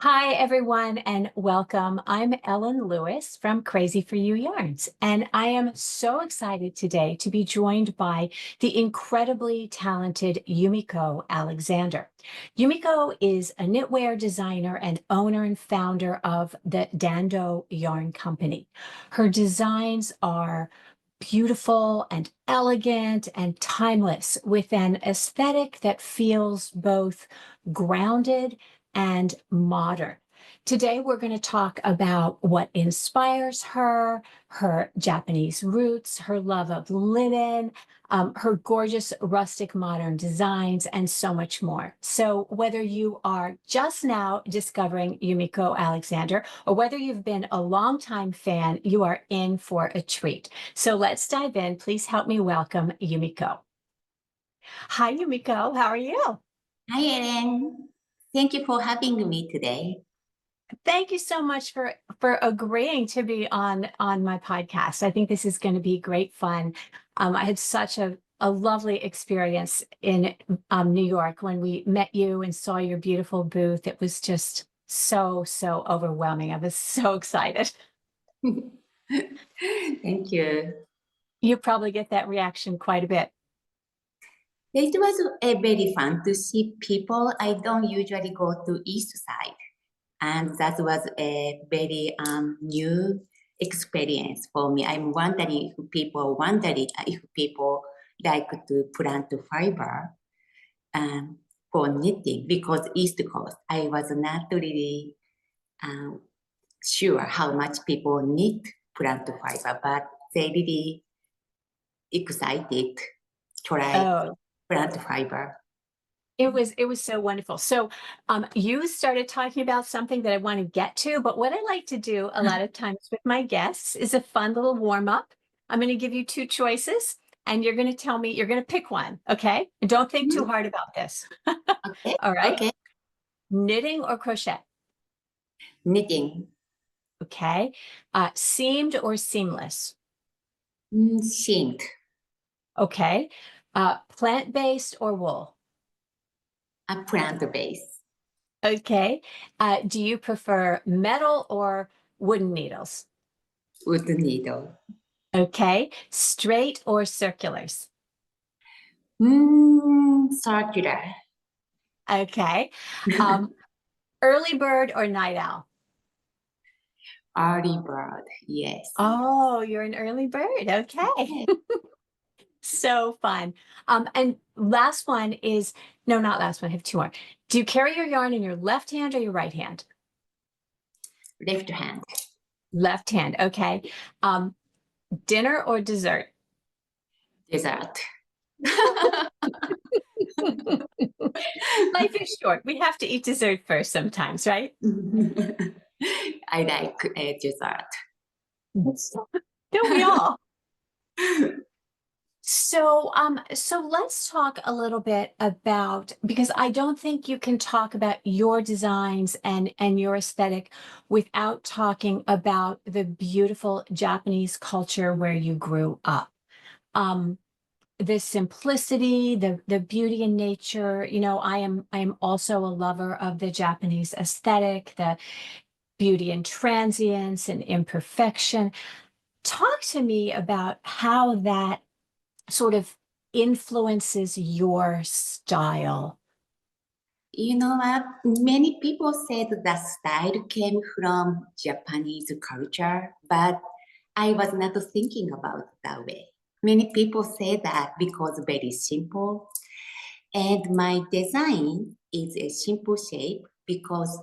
Hi, everyone, and welcome. I'm Ellen Lewis from Crazy for You Yarns, and I am so excited today to be joined by the incredibly talented Yumiko Alexander. Yumiko is a knitwear designer and owner and founder of the DanDoh Yarn Company. Her designs are beautiful and elegant and timeless with an aesthetic that feels both grounded and modern. Today, we're going to talk about what inspires her, her Japanese roots, her love of linen, her gorgeous rustic modern designs, and so much more. So whether you are just now discovering Yumiko Alexander or whether you've been a longtime fan, you are in for a treat. So let's dive in. Please help me welcome Yumiko. Hi, Yumiko. How are you? Hi, Ellen. Thank you for having me today. Thank you so much for agreeing to be on my podcast. I think this is going to be great fun. I had such a lovely experience in New York when we met you and saw your beautiful booth. It was just so overwhelming. I was so excited. Thank you. You probably get that reaction quite a bit. It was very fun to see people. I don't usually go to East Side, and that was a very new experience for me. I'm wondering if people like to plant fiber for knitting because East Coast. I was not really um, sure how much people knit plant fiber, but they really excited try Oh, plant fiber. it was so wonderful. So you started talking about something that I want to get to, but what I like to do a lot of times with my guests is a fun little warm up. I'm going to give you two choices and you're going to tell me, you're going to pick one, okay? And don't think too hard about this. Okay, All right. okay. Knitting or crochet? Knitting, Okay. Seamed or seamless? seamed, Okay. Plant-based or wool? a plant base, Okay. Do you prefer metal or wooden needles? wood needle. Okay. Straight or circulars? Circular, Okay. Um, early bird or night owl? early bird, yes. Oh, you're an early bird. Okay. Yes. So fun. And last one is, no, not last one, I have two more. Do you carry your yarn in your left hand or your right hand? Left hand, Left hand. Okay. Dinner or dessert? dessert. Life is short. We have to eat dessert first sometimes, right? I like dessert. Don't we all? So let's talk a little bit about, because I don't think you can talk about your designs and your aesthetic without talking about the beautiful Japanese culture where you grew up. Um, the simplicity, the beauty in nature. You know, I am also a lover of the Japanese aesthetic, the beauty in transience and imperfection. Talk to me about how that sort of influences your style. You know what? Many people said the style came from Japanese culture, but I was not thinking about it that way. Many people say that because very simple. And my design is a simple shape because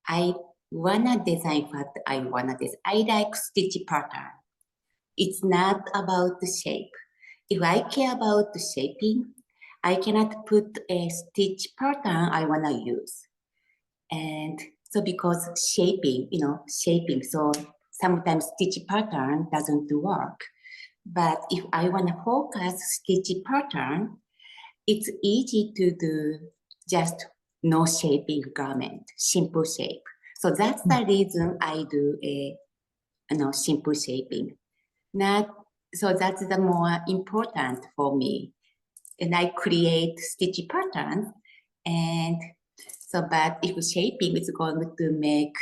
I wanna design what I wanna design. I like stitch pattern. It's not about the shape. If I care about the shaping, I cannot put a stitch pattern I wanna use. And so because shaping, so sometimes stitch pattern doesn't work. But if I wanna focus stitch pattern, it's easy to do just no shaping garment, simple shape. So that's the reason I do a simple shaping. Not so that's the more important for me. And I create stitch patterns and So, but if shaping is going to make,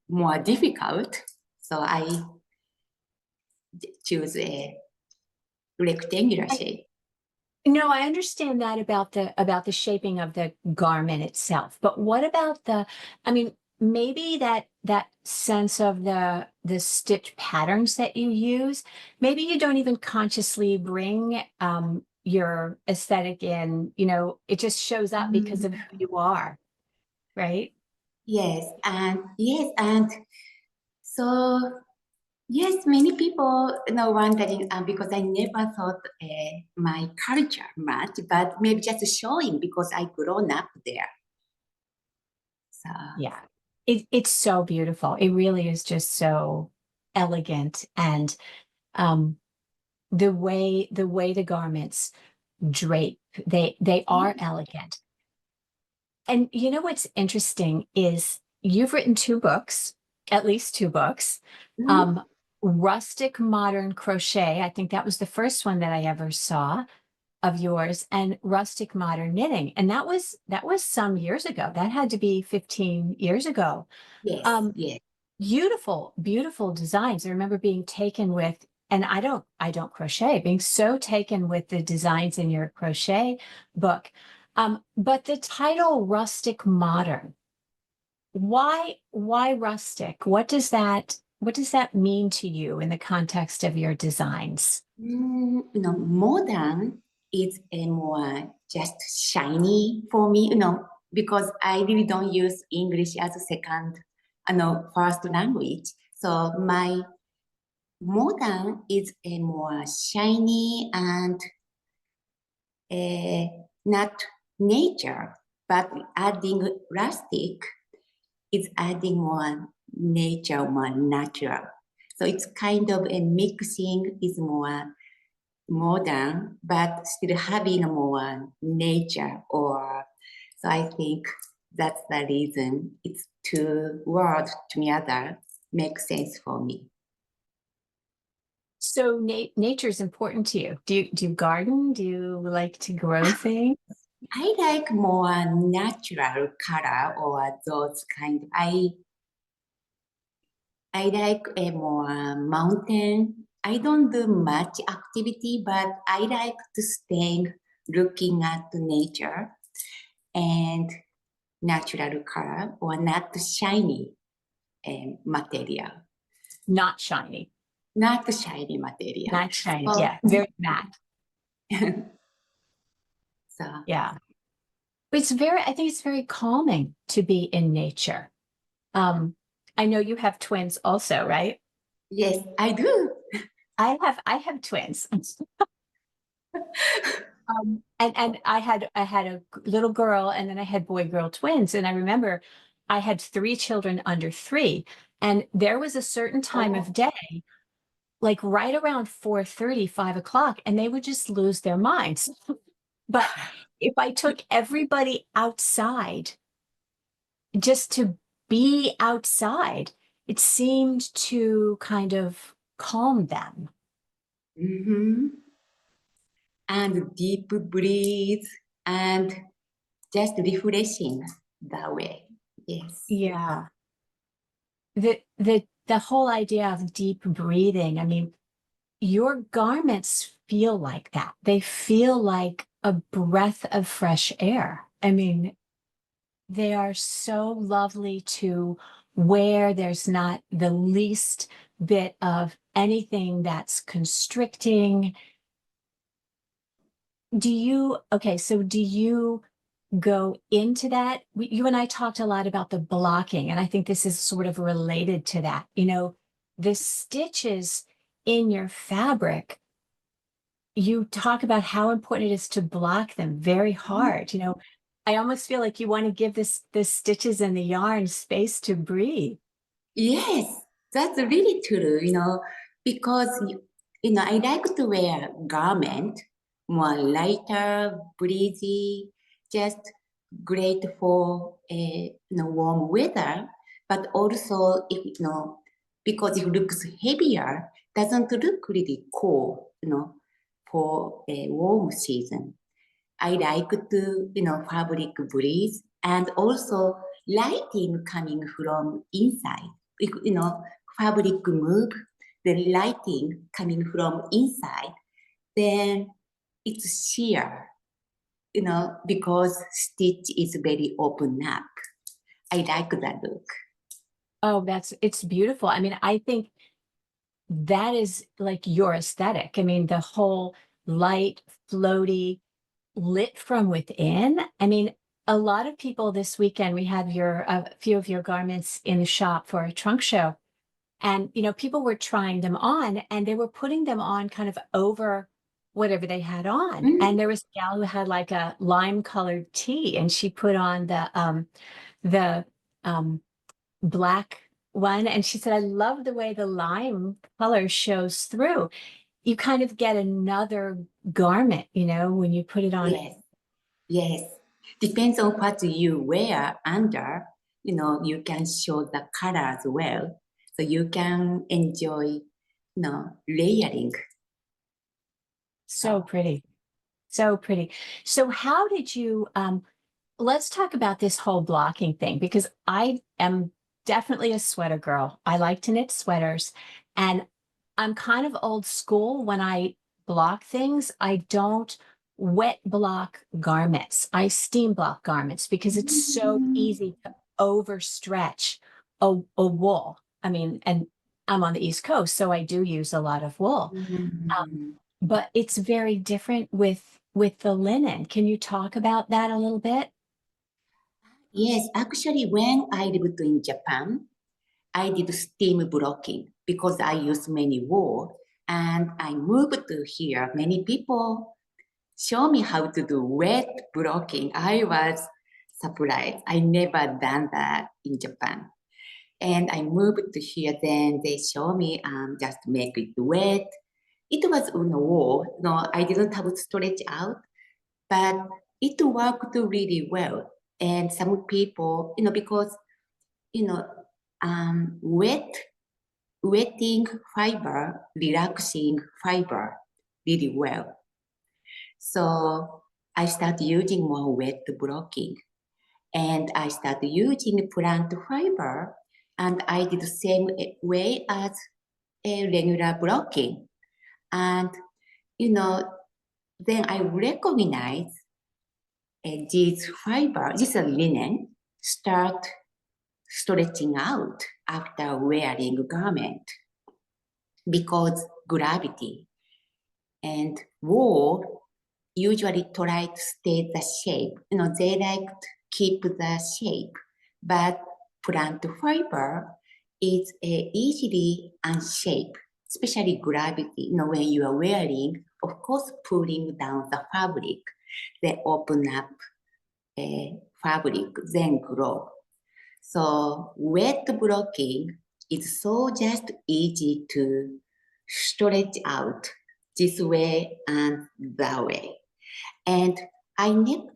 more difficult, so I choose a rectangular shape. No, I understand that about the shaping of the garment itself, but what about I mean, maybe that sense of the stitch patterns that you use, maybe you don't even consciously bring your aesthetic in, it just shows up because of who you are, right? Yes, and so yes, many people wondering because I never thought my culture much, but maybe just showing because I grown up there. So Yeah. It's so beautiful. It really is just so elegant, and the way the garments drape, they are elegant. And you know what's interesting is you've written two books, at least two books. mhm. Um, Rustic Modern Crochet, I think that was the first one that I ever saw of yours, and Rustic Modern Knitting. And that was some years ago. That had to be 15 years ago. Yes, Um, yes. Beautiful, beautiful designs. I remember being taken with, and I don't crochet, being so taken with the designs in your crochet book. But the title Rustic Modern, why rustic? What does that mean to you in the context of your designs? Modern is a more just shiny for me, because I really don't use English as a second, first language. So my modern is a more shiny and not nature, but adding rustic is adding more nature, more natural. So it's kind of a mixing is more modern, but still having a more nature or so I think that's the reason it's two words together makes sense for me. So nature is important to you. Do you garden? Do you like to grow things? I like more natural color or those kind. I like a more mountain. I don't do much activity, but I like to stay looking at the nature and natural color or not shiny material. Not shiny, Not shiny material. not shiny. So, Yeah, very matte. so Yeah. I think it's very calming to be in nature. I know you have twins also, right? yes, I do. I have twins. And I had a little girl, and then I had boy girl twins. And I remember I had three children under three. And there was a certain time of Oh. day, like right around 4:30, 5 o'clock, and they would just lose their minds. But if I took everybody outside just to be outside, it seemed to kind of calm them. Mm-hmm. And deep breathe and just refreshing that way. Yes. Yeah. The whole idea of deep breathing, I mean, your garments feel like that. They feel like a breath of fresh air. I mean, they are so lovely to wear. There's not the least bit of anything that's constricting. So do you go into that? You and I talked a lot about the blocking, and I think this is sort of related to that. The stitches in your fabric, you talk about how important it is to block them very hard. I almost feel like you want to give the stitches and the yarn space to breathe. Yes, that's really true, because I like to wear garment more lighter, breezy, just great for warm weather, but also if because it looks heavier, doesn't look really cool, for a warm season. I like to, fabric breathe and also lighting coming from inside. Fabric move, the lighting coming from inside, then it's sheer, because stitch is very open up. I like that look. Oh, it's beautiful. I mean, I think that is like your aesthetic. I mean, the whole light, floaty, lit from within. I mean, a lot of people this weekend, we had a few of your garments in the shop for a trunk show. And, people were trying them on and they were putting them on kind of over whatever they had on. Mm. And there was a gal who had like a lime colored tee and she put on the black one. And she said, I love the way the lime color shows through. You kind of get another garment, when you put it on. Yes, yes. Depends on what you wear under, you can show the color as well. So you can enjoy, layering. So pretty. So pretty. So how did you, let's talk about this whole blocking thing because I am definitely a sweater girl. I like to knit sweaters and I'm kind of old school when I block things. I don't wet block garments. I steam block garments because it's so easy to overstretch a wool. I mean, and I'm on the East Coast, so I do use a lot of wool. But it's very different with the linen. Can you talk about that a little bit? Yes, actually, when I lived in Japan, I did steam blocking because I use many wool. And I moved to here. Many people show me how to do wet blocking. I was surprised. I never done that in Japan. And I moved to here. Then they show me just make it wet. It was on the wall. No, I didn't have to stretch out, but it worked really well. And some people, because you know, wetting fiber, relaxing fiber really well. So I started using more wet blocking and I started using plant fiber and I did the same way as a regular blocking. And, then I recognize this fiber, this linen, start stretching out after wearing a garment because gravity and wool usually try to stay the shape. They like to keep the shape, but plant fiber is easily unshaped, especially gravity. When you are wearing, of course, pulling down the fabric, they open up fabric, then grow. So wet blocking is so just easy to stretch out this way and that way. And I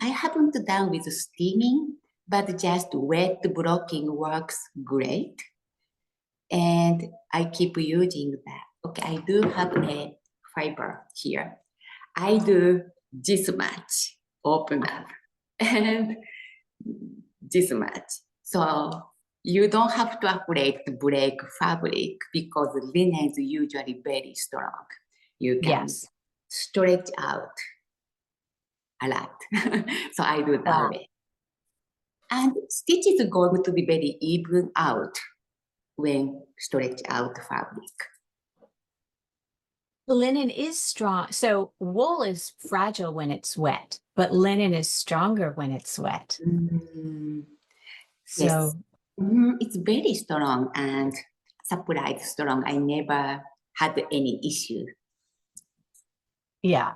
haven't done with steaming, but just wet blocking works great. And I keep using that. Okay, I do have a fiber here. I do this much, open up, and this much. So you don't have to afraid to break fabric because linen is usually very strong. You can stretch out a lot. So I do that way. And stitch is going to be very even out when stretch out fabric. The linen is strong. So wool is fragile when it's wet, but linen is stronger when it's wet. So yes. It's very strong and surprised strong. I never had any issue. Yeah.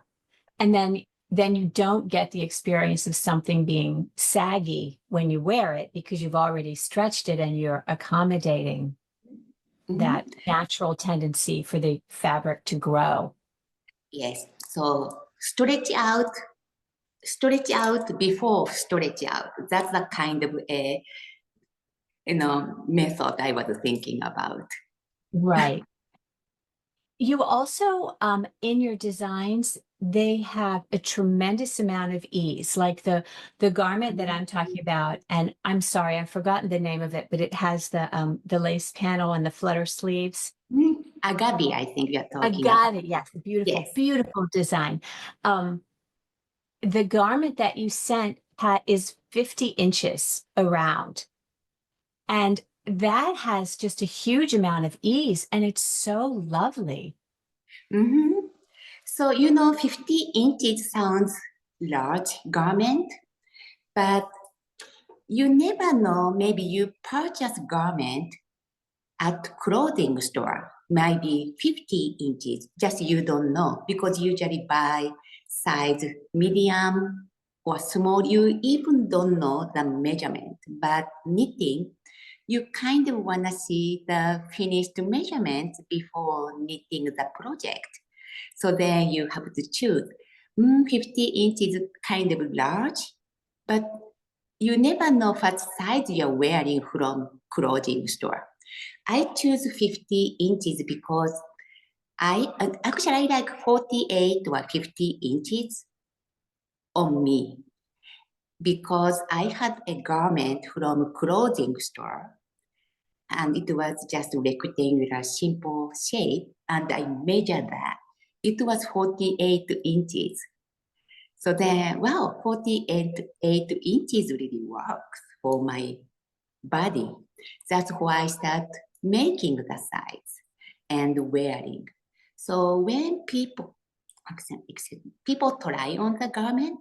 And then you don't get the experience of something being saggy when you wear it because you've already stretched it and you're accommodating that natural tendency for the fabric to grow. Yes. So stretch out before stretch out. That's the kind of a method I was thinking about. Right. You also in your designs, they have a tremendous amount of ease. Like the garment that I'm talking about, and I'm sorry, I've forgotten the name of it, but it has the lace panel and the flutter sleeves. Agave, I think you're I talking got about. it. Yes, beautiful, Yes. beautiful design. The garment that you sent is 50 inches around. And that has just a huge amount of ease, and it's so lovely. Mm-hmm. So, 50 inches sounds large garment, but you never know. Maybe you purchase garment at clothing store, maybe 50 inches, just you don't know because usually buy size medium or small, you even don't know the measurement. But knitting, you kind of want to see the finished measurement before knitting the project. So then you have to choose. 50 inches kind of large, but you never know what size you're wearing from clothing store. I choose 50 inches because I like 48 or 50 inches on me because I had a garment from clothing store and it was just rectangular simple shape and I measured that. It was 48 inches. So then, 48 inches really works for my body. That's why I start making the size and wearing. So when people try on the garment,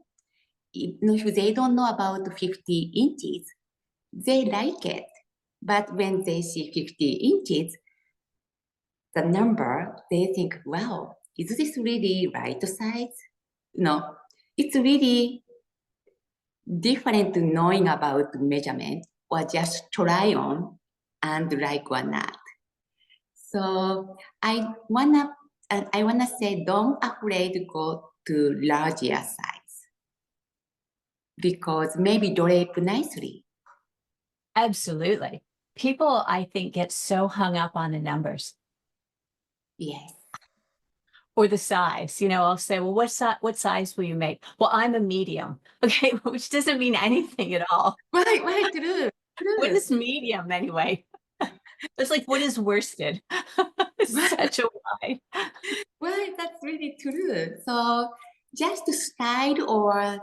if they don't know about 50 inches, they like it. But when they see 50 inches, the number, they think, wow, is this really right size? No, it's really different to knowing about measurement or just try on and like or not. So I wanna say don't afraid to go to larger size because maybe drape nicely. Absolutely. People, I think, get so hung up on the numbers Yes. or the size. I'll say, well, what size will you make? Well, I'm a medium. Okay, which doesn't mean anything at all. Why true? What True. is medium anyway? It's like, what is worsted? It's such a lie. Well, that's really true. So just style or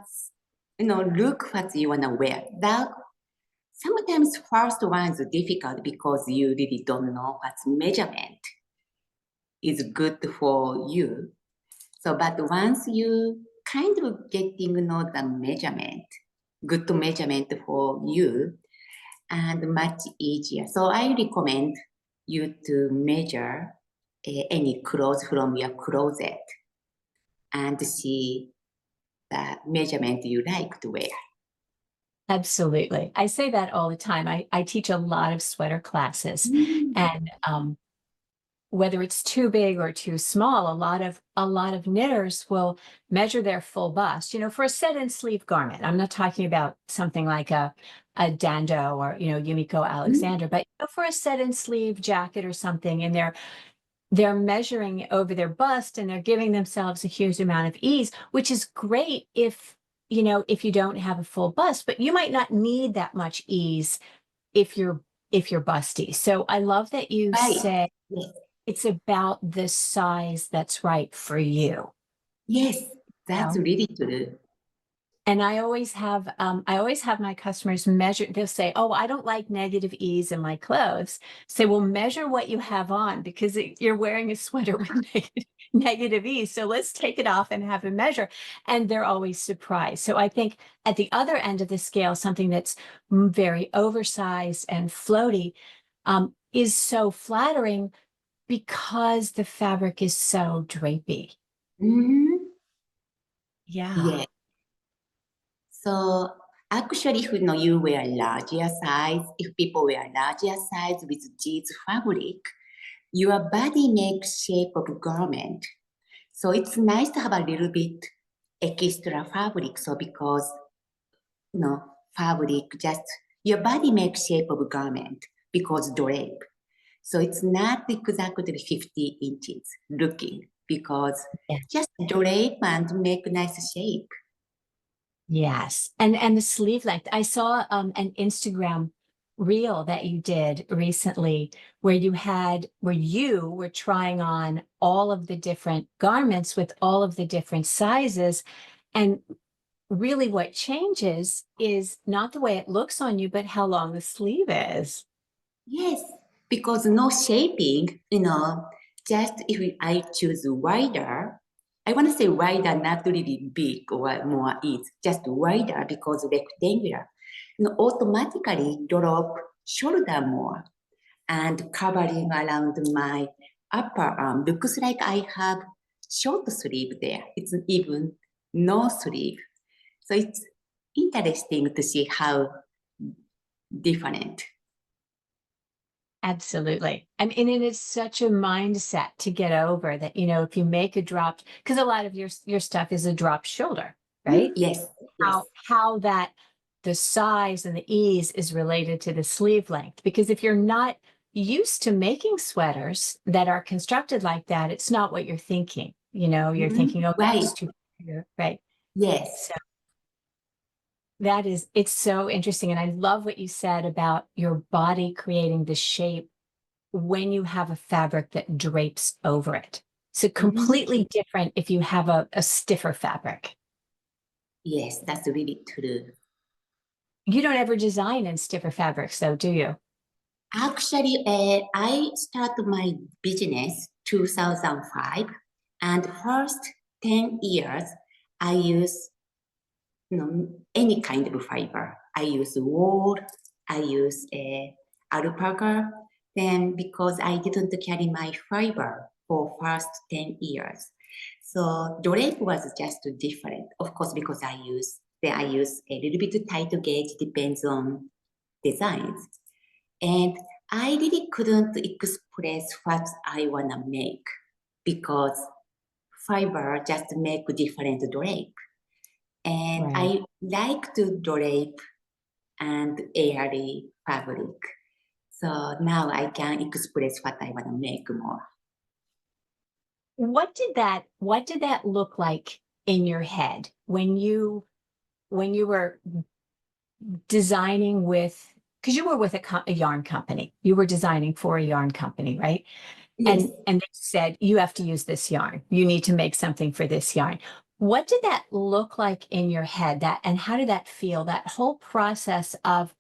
look what you wanna wear. That sometimes first one is difficult because you really don't know what measurement is good for you. So, but once you kind of getting know the measurement, good measurement for you, and much easier. So I recommend you to measure any clothes from your closet and see the measurement you like to wear. Absolutely. I say that all the time. I teach a lot of sweater classes, and whether it's too big or too small, a lot of knitters will measure their full bust, for a set-in sleeve garment. I'm not talking about something like a DanDoh or, Yumiko Alexander, but for a set-in sleeve jacket or something, and they're measuring over their bust and they're giving themselves a huge amount of ease, which is great if you don't have a full bust, but you might not need that much ease if you're busty. So I love that you Right. say Yes. it's about the size that's right for you. Yes, that's know? really true. And I always have my customers measure. They'll say, "Oh, I don't like negative ease in my clothes." Say, "Well, measure what you have on because you're wearing a sweater with negative ease. So let's take it off and have a measure." And they're always surprised. So I think at the other end of the scale, something that's very oversized and floaty is so flattering because the fabric is so drapey. Mhm. Yeah. Yes. So actually, if you wear larger size, if people wear larger size with jeans fabric, your body makes shape of garment. So it's nice to have a little bit extra fabric. So because fabric just your body makes shape of garment because drape. So it's not exactly 50 inches looking. because Yeah. just drape and make nice shape. Yes. And the sleeve length. I saw an Instagram reel that you did recently where you were trying on all of the different garments with all of the different sizes. And really what changes is not the way it looks on you, but how long the sleeve is. Yes, because no shaping, just if I choose wider, I want to say wider, not really big or more is just wider because rectangular. Automatically drop shoulder more and covering around my upper arm. Looks like I have short sleeve there. It's even no sleeve. So it's interesting to see how different. Absolutely. And it is such a mindset to get over that, if you make a drop, because a lot of your stuff is a drop shoulder, right? Yes, yes. How that the size and the ease is related to the sleeve length. Because if you're not used to making sweaters that are constructed like that, it's not what you're thinking. You're thinking, oh, Right. that's too big, right? Yes. So it's so interesting. And I love what you said about your body creating the shape when you have a fabric that drapes over it. So completely different if you have a stiffer fabric. Yes, that's really true. You don't ever design in stiffer fabrics though, do you? Actually, I started my business 2005, and first 10 years, I use any kind of fiber. I use wool, I use alpaca. Then because I didn't carry my fiber for first 10 years. So drape was just different. Of course, because I use a little bit tight gauge, depends on designs. And I really couldn't express what I want to make because fiber just make different drape. And Right. I like to drape and airy fabric. So now I can express what I want to make more. What did that look like in your head when you were designing with, because you were with a yarn company. You were designing for a yarn company, right? Yes. And they said, you have to use this yarn. You need to make something for this yarn. What did that look like in your head? And how did that feel? That whole process of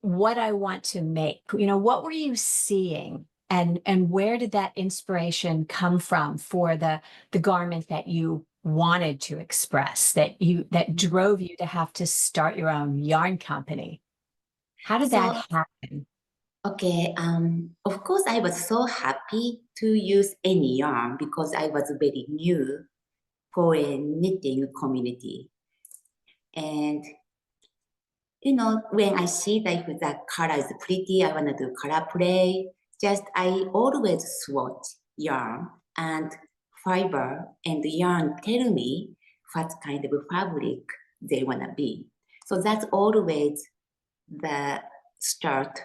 what I want to make, what were you seeing? And where did that inspiration come from for the garment that you wanted to express, that drove you to have to start your own yarn company? How did that So, happen? okay, of course, I was so happy to use any yarn because I was very new for a knitting community. And, when I see that if the color is pretty, I want to do color play. Just, I always swatch yarn and fiber and yarn tell me what kind of fabric they want to be. So that's always the start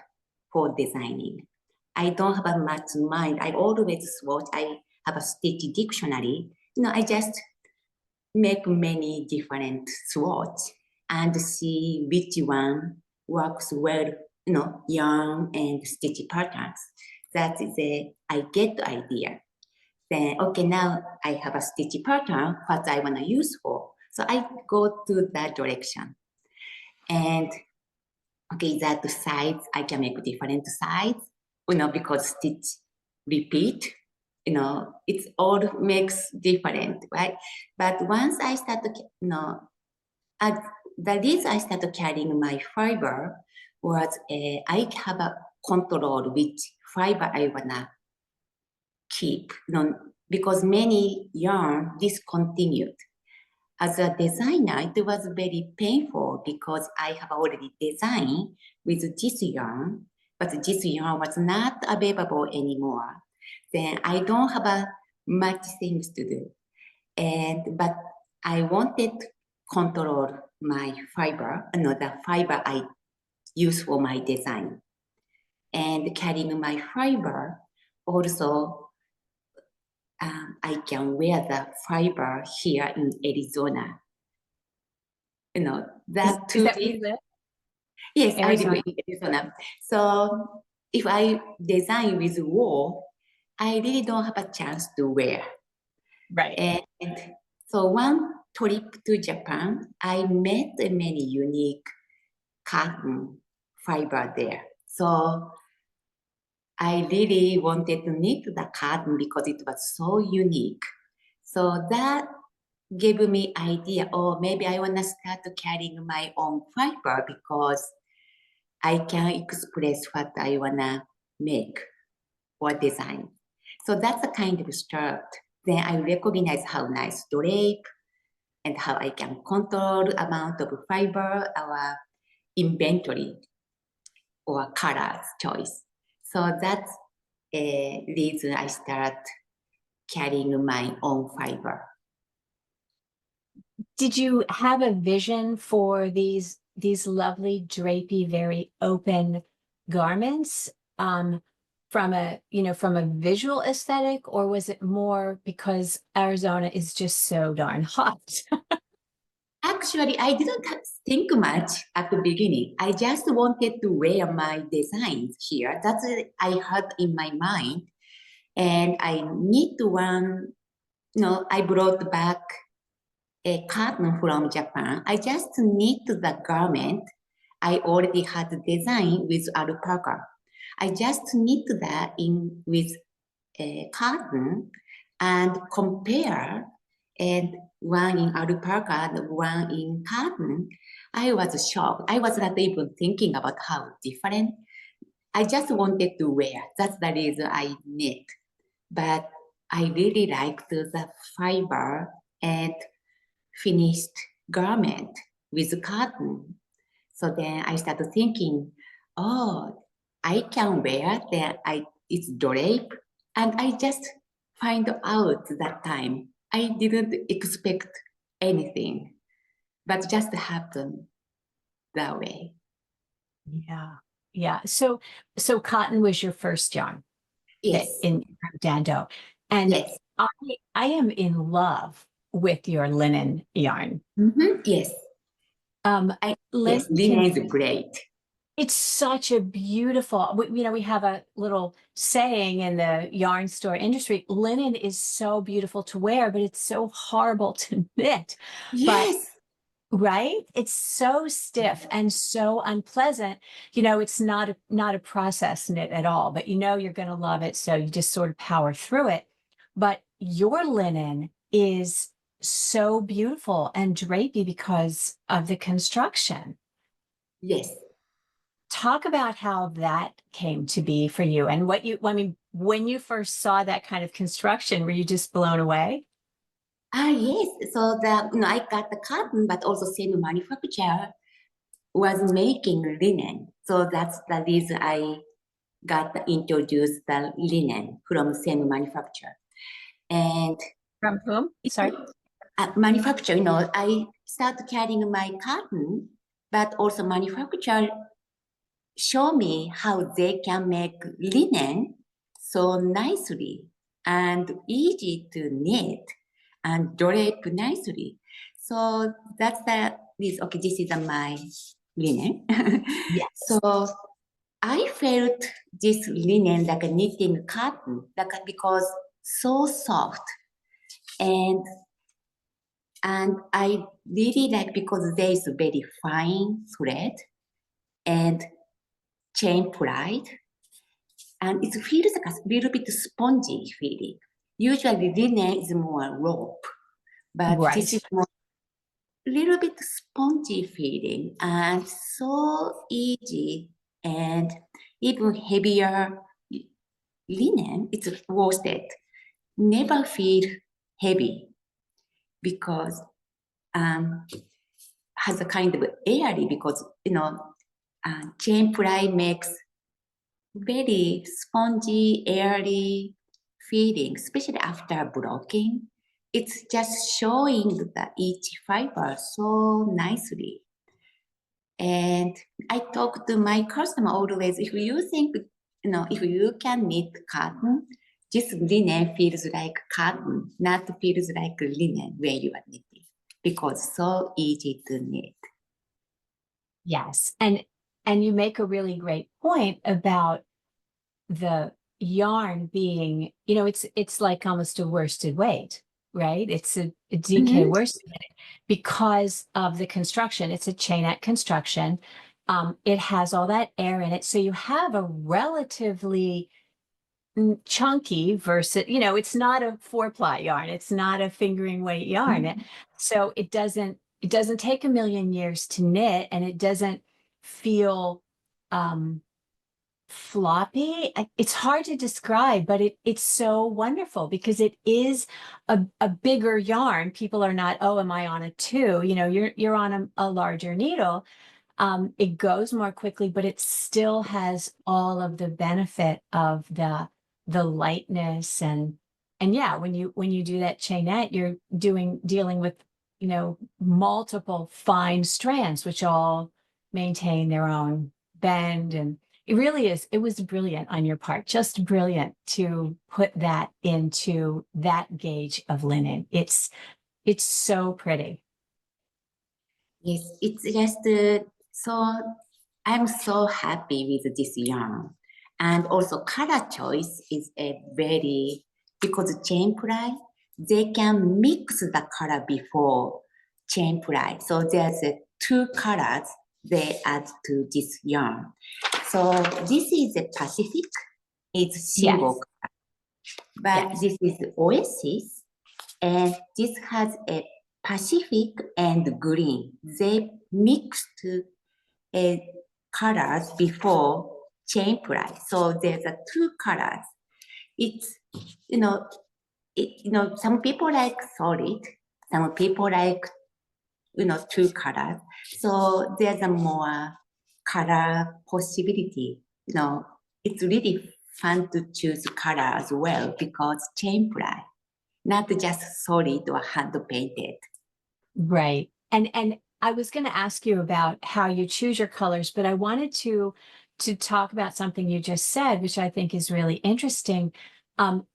for designing. I don't have a much mind. I always swatch. I have a stitch dictionary. I just make many different swatches and see which one works well, yarn and stitch patterns. That is I get the idea. Then, okay, now I have a stitch pattern, what I want to use for. So I go to that direction. And okay, that sides, I can make different sides, because stitch repeat, it's all makes different, right? But once I start to, the reason I started carrying my fiber was I have a control which fiber I wanna keep, because many yarn discontinued. As a designer, it was very painful because I have already designed with this yarn, but this yarn was not available anymore. Then I don't have much things to do. But I wanted to control my fiber, the fiber I use for my design. And carrying my fiber also I can wear the fiber here in Arizona. That Is 2 that where days. you live? Yes, I live Arizona? in Arizona. So if I design with wool, I really don't have a chance to wear. Right. And so one trip to Japan, I met many unique cotton fiber there. So I really wanted to knit the cotton because it was so unique. So that gave me idea, oh, maybe I want to start carrying my own fiber because I can express what I want to make or design. So that's a kind of start. Then I recognize how nice drape and how I can control amount of fiber or inventory or colors choice. So that's a reason I start carrying my own fiber. Did you have a vision for these lovely drapey, very open garments from a from a visual aesthetic, or was it more because Arizona is just so darn hot? Actually, I didn't think much at the beginning. I just wanted to wear my designs here. That's what I had in my mind. And I need one, I brought back a cotton from Japan. I just knit the garment. I already had design with alpaca. I just knit that in with cotton and compare and one in alpaca and one in cotton. I was shocked. I was not even thinking about how different. I just wanted to wear. That's the reason I knit. But I really liked the fiber and finished garment with cotton. So then I started thinking, oh, I can wear that. It's drape, and I just find out that time. I didn't expect anything, but just happened that way. Yeah. Yeah. So cotton was your first yarn that Yes, in DanDoh. And yes, I I am in love with your linen yarn. yes. Yes, Linen linen can is great. It's such a beautiful, we have a little saying in the yarn store industry, linen is so beautiful to wear, but it's so horrible to knit. But Yes, right, it's so stiff and so unpleasant. It's not a process knit at all, but you're going to love it. So you just sort of power through it. But your linen is so beautiful and drapey because of the construction. yes. Talk about how that came to be for you and when you first saw that kind of construction, were you just blown away? Yes. So I got the cotton, but also same manufacturer was making linen. So that's the reason I got introduced the linen from same manufacturer. And From whom? Sorry. manufacturer, I started carrying my cotton, but also manufacturer show me how they can make linen so nicely and easy to knit and drape nicely. So that's this. Okay, this is my linen. Yes. So I felt this linen like a knitting cotton, because so soft and I really like because there is very fine thread and chain plied, and it feels like a little bit spongy feeling. Usually linen is more rope, but this is Right. more little bit spongy feeling and so easy and even heavier linen. It's worsted. Never feel heavy because has a kind of airy because chain ply makes very spongy, airy feeling, especially after blocking. It's just showing the each fiber so nicely. And I talk to my customer always, if you think, if you can knit cotton, this linen feels like cotton, not feels like linen when you are knitting, because so easy to knit. Yes. And you make a really great point about the yarn being, it's like almost a worsted weight, right? It's a DK worsted weight because of the construction. It's a chainette construction. It has all that air in it. So you have a relatively chunky versus, it's not a 4-ply yarn. It's not a fingering weight yarn. So it doesn't take a million years to knit, and it doesn't feel floppy. It's hard to describe, but it's so wonderful because it is a bigger yarn. People are not, oh, am I on a 2? You're on a larger needle. It goes more quickly, but it still has all of the benefit of the lightness and yeah, when you do that chainette, you're dealing with, multiple fine strands, which all maintain their own bend. And it was brilliant on your part, just brilliant to put that into that gauge of linen. It's so pretty. Yes, it's just so I'm so happy with this yarn. And also color choice is a very, because chain ply, they can mix the color before chain ply. So there's 2 colors they add to this yarn. So this is a Pacific, it's single, but Yes. this is Oasis, and this has a Pacific and green. They mixed colors before chain ply. So there's 2 colors. It's, some people like solid, some people like, 2 colors. So there's a more color possibility. It's really fun to choose color as well because chain ply, not just solid or hand painted. Right. And I was going to ask you about how you choose your colors, but I wanted to talk about something you just said, which I think is really interesting.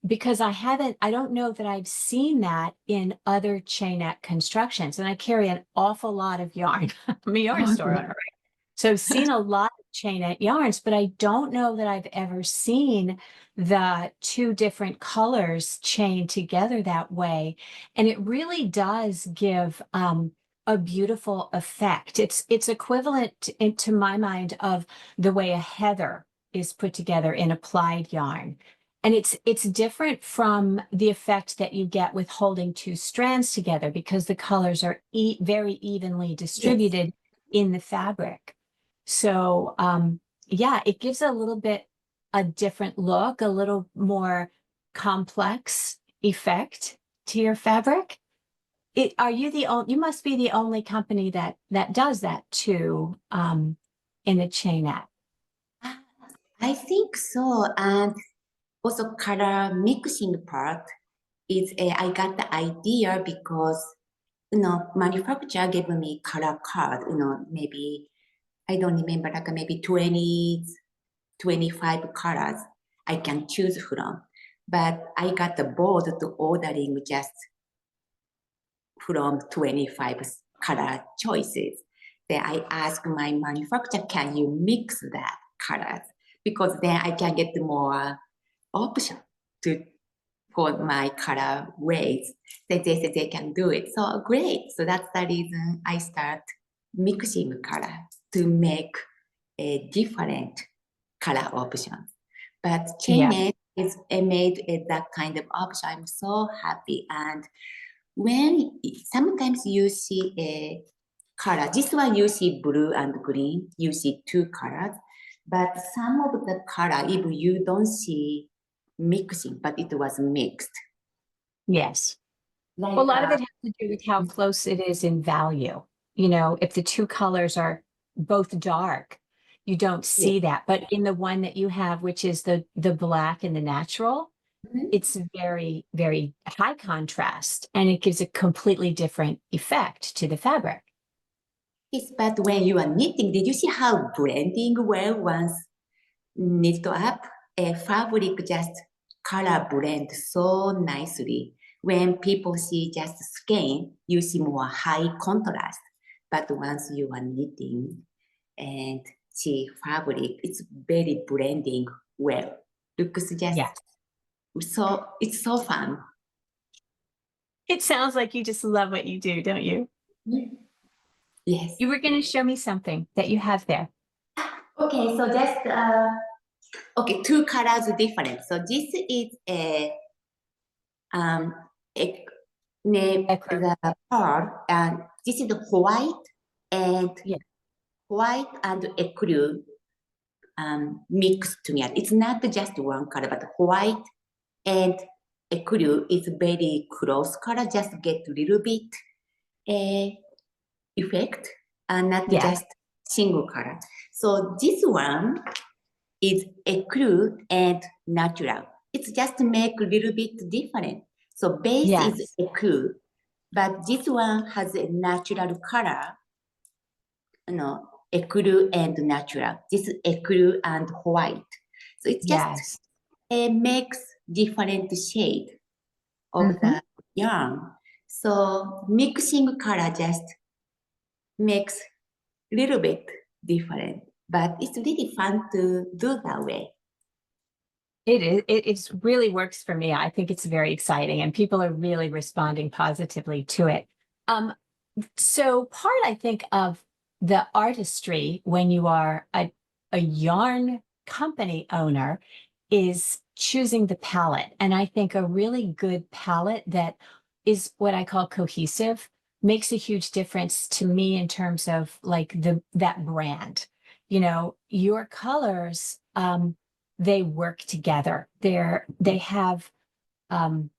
Because I don't know that I've seen that in other chainette constructions. And I carry an awful lot of yarn. I'm a yarn store owner, right? So I've seen a lot of chainette yarns, but I don't know that I've ever seen the 2 different colors chained together that way. And it really does give a beautiful effect. It's equivalent to my mind of the way a heather is put together in applied yarn. And it's different from the effect that you get with holding 2 strands together because the colors are very evenly distributed in the fabric. So yeah, it gives a different look, a little more complex effect to your fabric. You must be the only company that does that too, in the chainette. I think so. And also color mixing part is I got the idea because, manufacturer gave me color card, maybe, I don't remember, like maybe 20, 25 colors I can choose from. But I got the board to ordering just from 25 color choices. Then I asked my manufacturer, can you mix that colors? Because then I can get more option for my color ways. Then they said they can do it. So great. So that's the reason I start mixing color to make a different color options. But Yeah. chainette is made that kind of option. I'm so happy. And when sometimes you see a color, this one you see blue and green, you see 2 colors, but some of the color, even you don't see mixing, but it was mixed. Yes. Like, Well, a lot of it has to do with how close it is in value. If the 2 colors are both dark, you don't see that. But in the one that you have, which is the black and the natural, it's very, very high contrast, and it gives a completely different effect to the fabric. yes, but when you are knitting, did you see how blending well once knit up? A fabric just color blend so nicely. When people see just skin, you see more high contrast. But once you are knitting and see fabric, it's very blending well. Looks just Yeah. so, it's so fun. It sounds like you just love what you do, don't you? Yes. You were going to show me something that you have there. Okay, so just okay, two colors different. So this is um a, Ecru. the pearl, and this is white and Yeah. white and ecru mixed together. It's not just one color, but white and ecru is very close color. Just get a little bit effect and not Yeah. just single color. So this one is ecru and natural. It's just to make a little bit different. So base is Yes. ecru, but this one has a natural color, ecru and natural. This is ecru and white. So it's just Yes. makes different shade of Mhm. the yarn. So mixing color just makes a little bit different, but it's really fun to do that way. It is. It really works for me. I think it's very exciting, and people are really responding positively to it. Um, so part, I think, of the artistry when you are a yarn company owner is choosing the palette. And I think a really good palette that is what I call cohesive makes a huge difference to me in terms of like that brand. You know, your colors, they work together. They have um,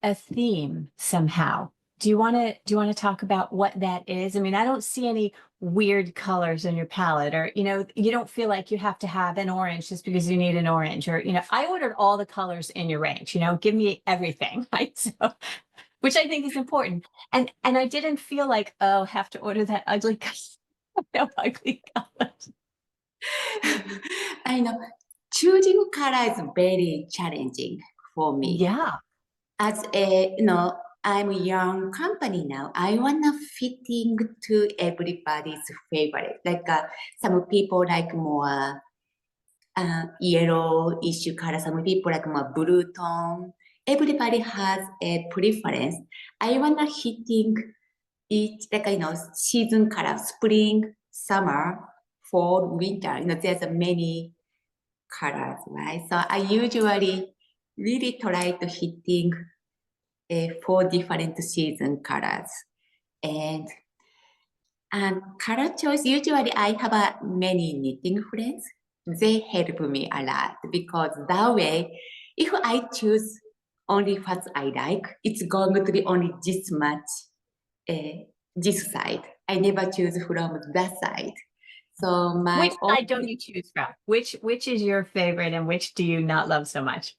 a theme somehow. Do you want to talk about what that is? I mean, I don't see any weird colors in your palette, or you don't feel like you have to have an orange just because you need an orange, or I ordered all the colors in your range, give me everything, right? So, which I think is important. And I didn't feel like, oh, have to order that ugly no ugly colors. I know choosing color is very challenging for me. Yeah. As I'm a young company now. I wanna fitting to everybody's favorite. Like some people like more yellow issue color. Some people like more blue tone. Everybody has a preference. I wanna hitting each like season color, spring, summer, fall, winter. There's many colors, right? So I usually really try to hitting 4 different season colors. And color choice, usually I have many knitting friends. They help me a lot because that way, if I choose only what I like, it's going to be only this much, this side. I never choose from that side. So Which my own side don't you choose from? Which is your favorite and which do you not love so much?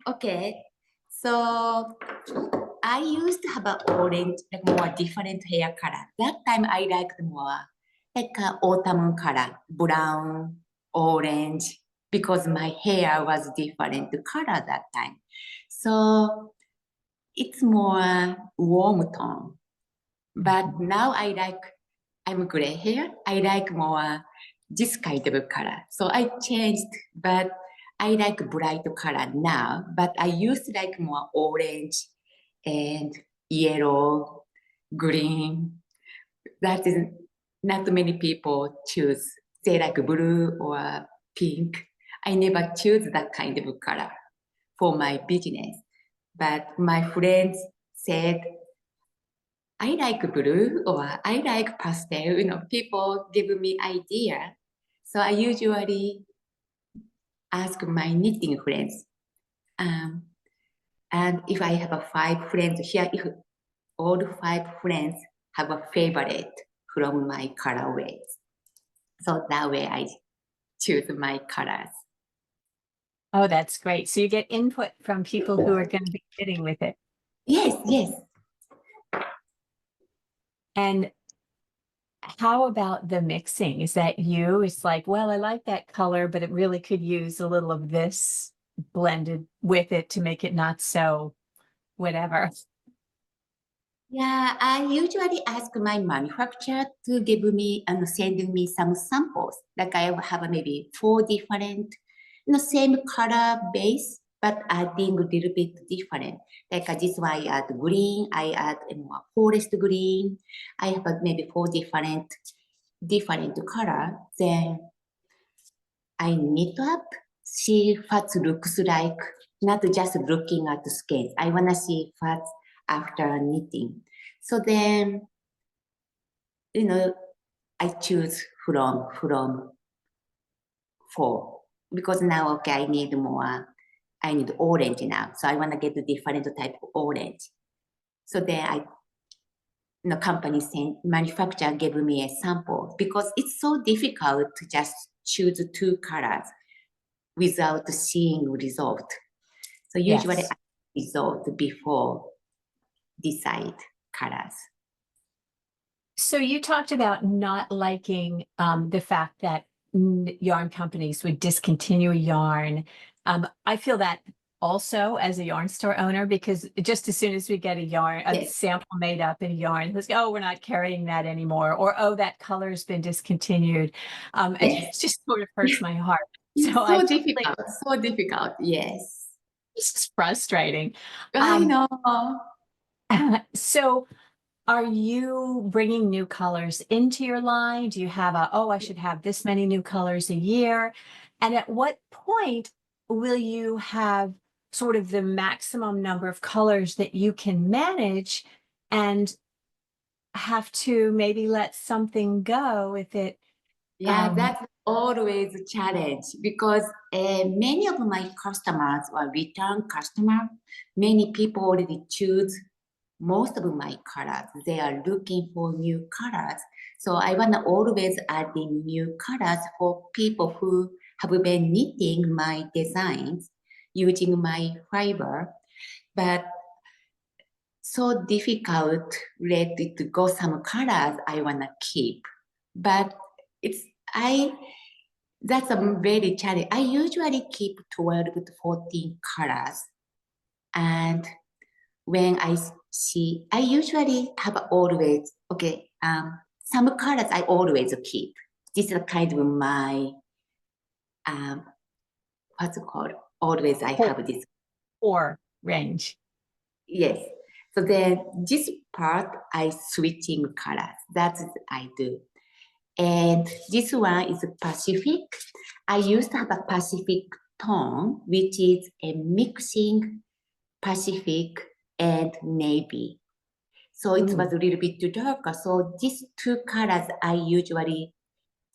Okay. So I used to have an orange, like more different hair color. That time I liked more like autumn color, brown, orange, because my hair was different color that time. So it's more warm tone. But now I'm gray hair. I like more this kind of color. So I changed, but I like bright color now. But I used to like more orange and yellow, green. That is not many people choose. They like blue or pink. I never choose that kind of color for my business. But my friends said I like blue or I like pastel. People give me idea. So I usually ask my knitting friends. Um, and if I have 5 friends here, if all 5 friends have a favorite from my colorways. So that way I choose my colors. Oh, that's great. So you get input from people who are going to be fitting with it. Yes, yes. And how about the mixing? Is that you? It's like, well, I like that color, but it really could use a little of this. blended with it to make it not so whatever. Yeah, I usually ask my manufacturer to give me and send me some samples. Like I have maybe 4 different, same color base, but adding a little bit different. Like this one I add green, I add a more forest green. I have maybe 4 different color. Then I knit up, see what looks like, not just looking at the scales. I want to see what after knitting. So then, I choose from 4 because now, okay, I need orange now. So I want to get a different type of orange. So then manufacturer gave me a sample because it's so difficult to just choose 2 colors without seeing result. So usually Yes. I result before decide colors. So you talked about not liking the fact that yarn companies would discontinue yarn. I feel that also as a yarn store owner, because just as soon as we get a yarn, a Yes. sample made up in yarn, it's, oh, we're not carrying that anymore, or oh, that color's been discontinued. And Yes. it just sort of hurts my heart. It's So so difficult. Yes. it's just frustrating. I know. So are you bringing new colors into your line? Do you have oh, I should have this many new colors a year? And at what point will you have sort of the maximum number of colors that you can manage and have to maybe let something go if it, Yeah, that's always a challenge because many of my customers are return customer. Many people already choose most of my colors. They are looking for new colors. So I want to always add in new colors for people who have been knitting my designs using my fiber. But so difficult let it go some colors I want to keep. But that's a very challenge. I usually keep 12 to 14 colors. And when I usually have always, some colors I always keep. This is kind of my, what's it called? Always I have this. or range. Yes. So then this part I switching colors. That's what I do. And this one is Pacific. I used to have a Pacific tone, which is a mixing Pacific and navy. So it was a little bit too darker. So these 2 colors I usually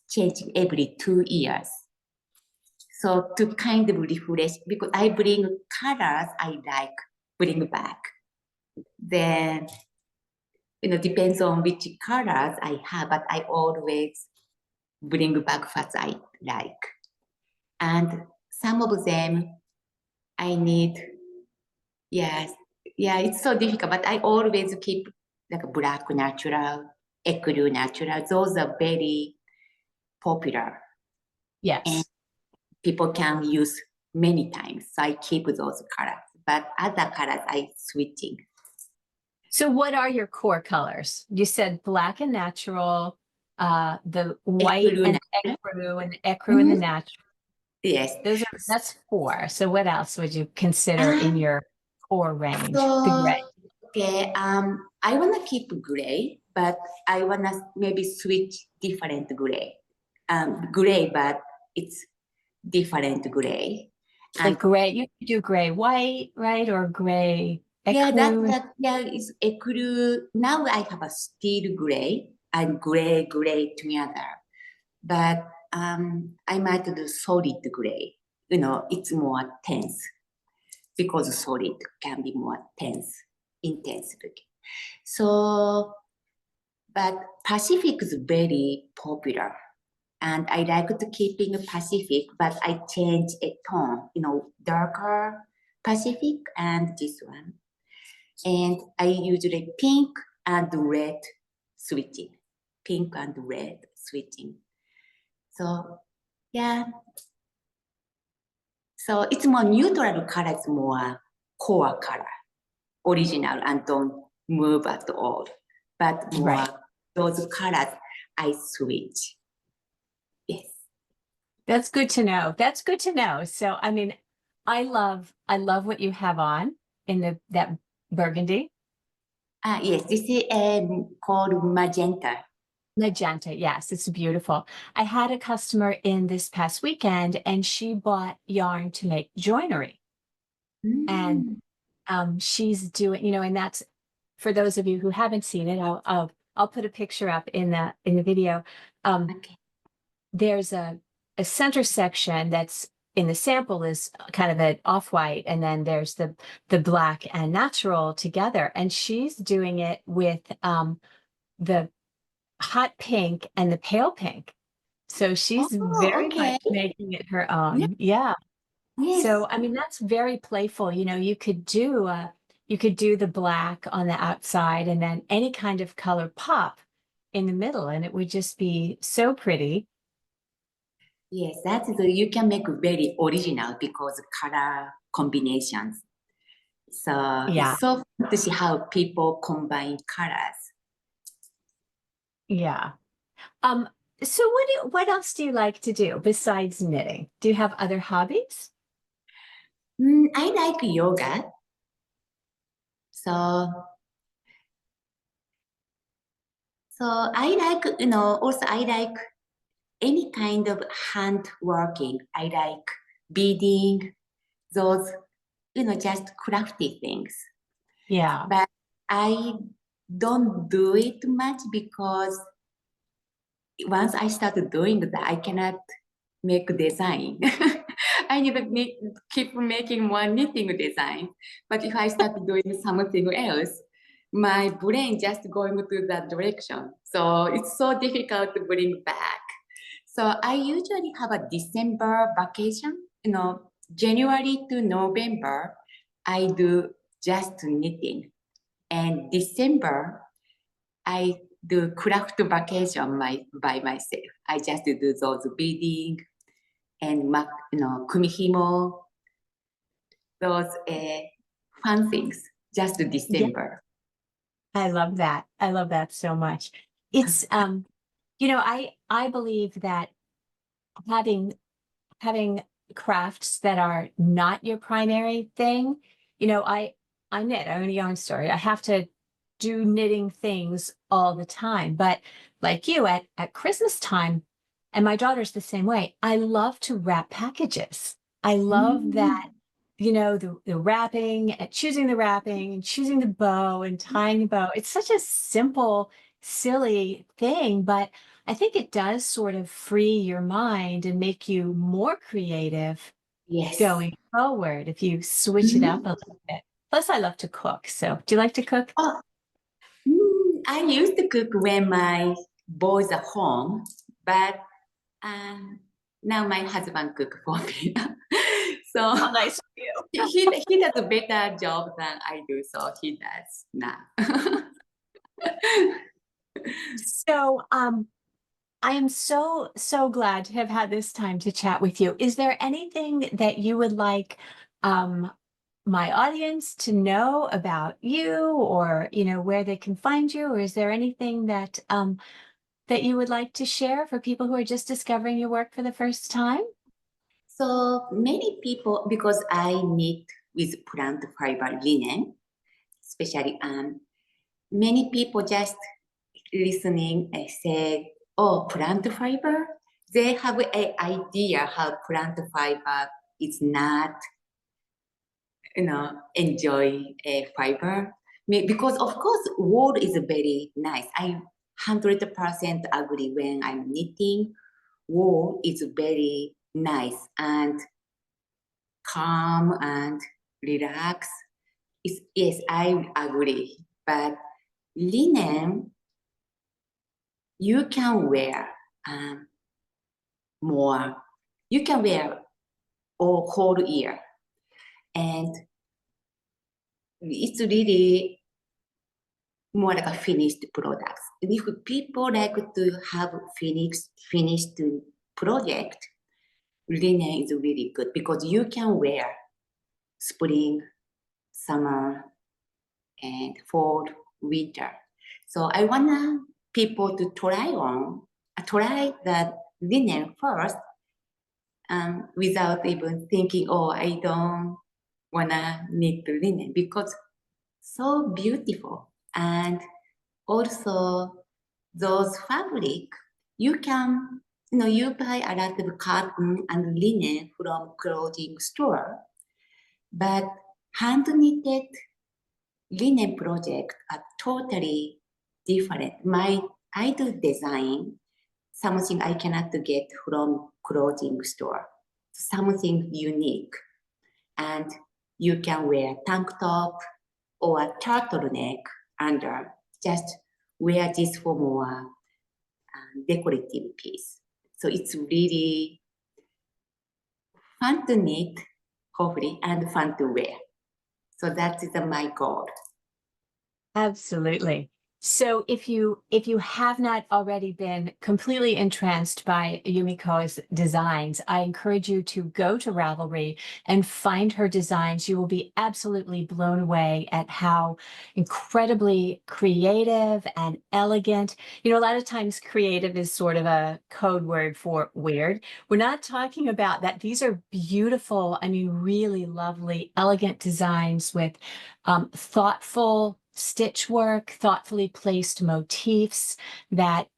change every 2 years. So to kind of refresh, because I bring colors I like, bring back. Then, depends on which colors I have, but I always bring back what I like. And some of them I need, it's so difficult, but I always keep like black natural, ecru natural. Those are very popular. Yes. And people can use many times. So I keep those colors, but other colors I switching. So what are your core colors? You said black and natural, the white Ecru and ecru and the natural. Yes. That's 4. So what else would you consider in your core range? The gray. Okay. I wanna keep gray, but I wanna maybe switch different gray. Gray, but it's different gray. Like gray, you could do gray white, right? Or gray ecru. It's ecru. Now I have a steel gray and gray together. But I might do solid gray. It's more tense because solid can be more intense looking. So, but Pacific is very popular. And I like to keeping Pacific, but I change a tone, darker Pacific and this one. And I usually pink and red switching. Pink and red switching. So, yeah. So it's more neutral color, it's more core color, original, and don't move at all. But more Right. those colors, I switch. Yes. That's good to know. That's good to know. So, I mean, I love what you have on in that burgundy. Yes, this is called magenta. Magenta, yes, it's beautiful. I had a customer in this past weekend and she bought yarn to make joinery. And Mm, she's doing, and that's for those of you who haven't seen it, I'll put a picture up in the video. okay. There's a center section that's in the sample is kind of an off-white, and then there's the black and natural together. And she's doing it with the hot pink and the pale pink. So she's Oh, very okay. much making it her Yeah, own. Yeah. yes. So I mean that's very playful. You could do the black on the outside and then any kind of color pop in the middle, and it would just be so pretty. Yes, that's the, you can make very original because color combinations. So Yeah. it's so fun to see how people combine colors. Yeah. Um, so what else do you like to do besides knitting? Do you have other hobbies? I like yoga. So I like, also I like any kind of hand working. I like beading, those, just crafty things. Yeah. But I don't do it much because once I started doing that, I cannot make design. I need to keep making more knitting design. But if I start doing something else, my brain just going to that direction. So it's so difficult to bring back. So I usually have a December vacation. January to November, I do just knitting. And December, I do craft vacation by myself. I just do those beading and kumihimo, those fun things. Just Yeah. December. I love that. I love that so much. It's I believe that having having crafts that are not your primary thing, I knit, I own a yarn store. I have to do knitting things all the time. But like you at Christmas time, and my daughter's the same way, I love to wrap packages. I love Mm, that, the wrapping and choosing the wrapping and choosing the bow and tying the bow. It's such a simple, silly thing, but I think it does sort of free your mind and make you more creative yes. going forward if you switch it up Mhm. a little bit. Plus, I love to cook. So, do you like to cook? Oh, I used to cook when my boys are home, but um, now my husband cook for me. How So nice of you. he does a better job than I do, so he does now. So, I am so, so glad to have had this time to chat with you. Is there anything that you would like my audience to know about you or, where they can find you? Or is there anything that you would like to share for people who are just discovering your work for the first time? So many people, because I knit with plant fiber linen, especially many people just listening say, oh, plant fiber? They have an idea how plant fiber is not, enjoy a fiber. Because of course, wool is very nice. I 100% agree when I'm knitting. Wool is very nice and calm and relax. Yes, I agree. But linen, you can wear more. You can wear all whole year. And it's really more like a finished product. If people like to have finished project, linen is really good because you can wear spring, summer, and fall, winter. So I want people to try the linen first, without even thinking, oh, I don't wanna knit the linen, because so beautiful. And also those fabric, you can, you buy a lot of cotton and linen from clothing store, but hand knitted linen project are totally different. I do design something I cannot get from clothing store, something unique, and you can wear tank top or a turtleneck under. Just wear this for more decorative piece. So it's really fun to knit, hopefully, and fun to wear. So that is my goal. Absolutely. So if you have not already been completely entranced by Yumiko's designs, I encourage you to go to Ravelry and find her designs. You will be absolutely blown away at how incredibly creative and elegant. You know, a lot of times creative is sort of a code word for weird. We're not talking about that. These are beautiful, I mean, really lovely, elegant designs with thoughtful stitch work, thoughtfully placed motifs that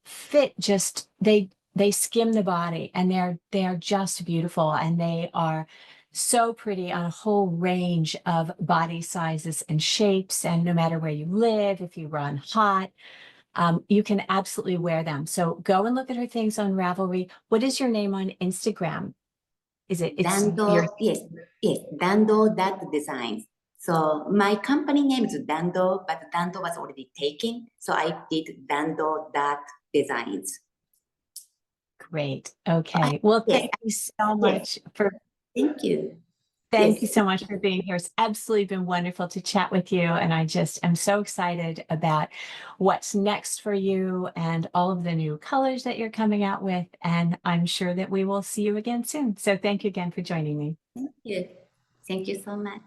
fit. Just they skim the body, and they are just beautiful, and they are so pretty on a whole range of body sizes and shapes. And no matter where you live, if you run hot, you can absolutely wear them. So go and look at her things on Ravelry. What is your name on Instagram? It's DanDoh, yes, DanDoh Designs. So my company name is DanDoh, but DanDoh was already taken. So I did DanDoh Designs. Great. Okay. Well, Yes. thank you so much for Thank you. Thank you so much for being here. It's absolutely been wonderful to chat with you. And I just am so excited about what's next for you and all of the new colors that you're coming out with. And I'm sure that we will see you again soon. So thank you again for joining me. Thank you. Thank you so much.